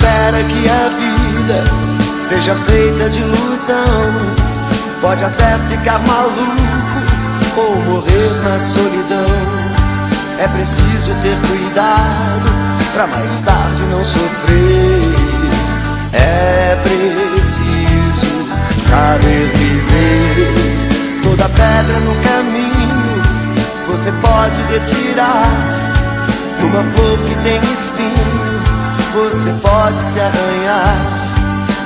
espera que a vida seja feita de ilusão pode até ficar maluco ou morrer na solidão. É preciso ter cuidado pra mais tarde não sofrer. É preciso saber viver. Toda pedra no caminho você pode retirar. Numa flor que tem espinho você pode se arranhar.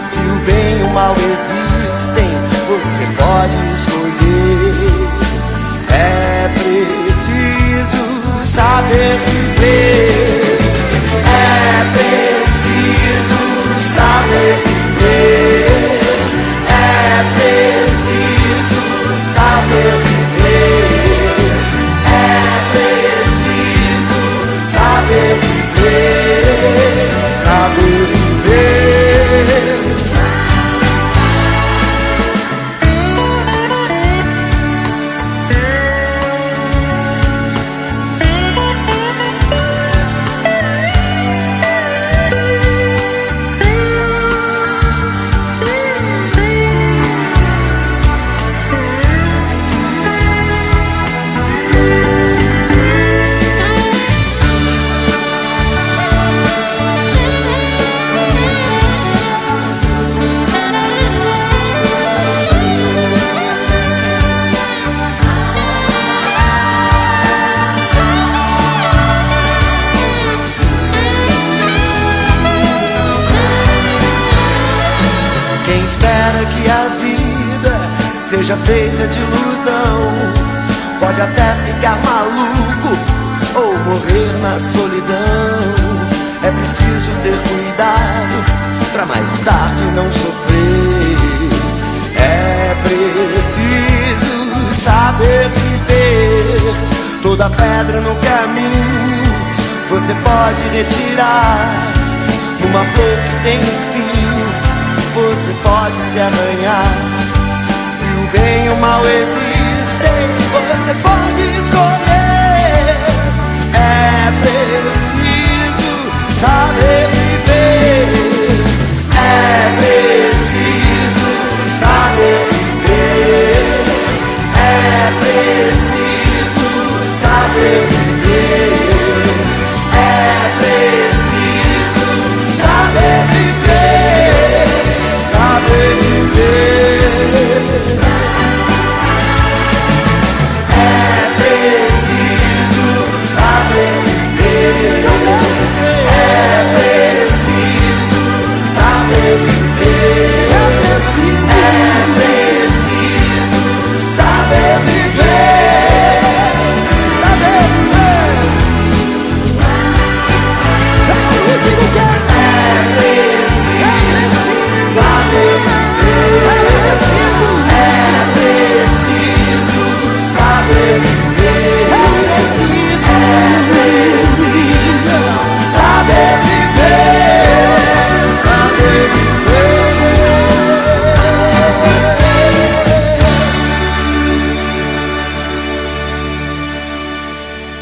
Se o bem e o mal existem, você pode escolher. É preciso saber viver. É preciso saber viver. É preciso saber viver. É preciso saber viver. Saber viver. Quem espera que a vida seja feita de ilusão pode até ficar maluco ou morrer na solidão. É preciso ter cuidado pra mais tarde não sofrer. É preciso saber viver. Toda pedra no caminho você pode retirar. Numa flor que tem espinho você pode se arranhar. Se o bem e o mal existem, você pode escolher. É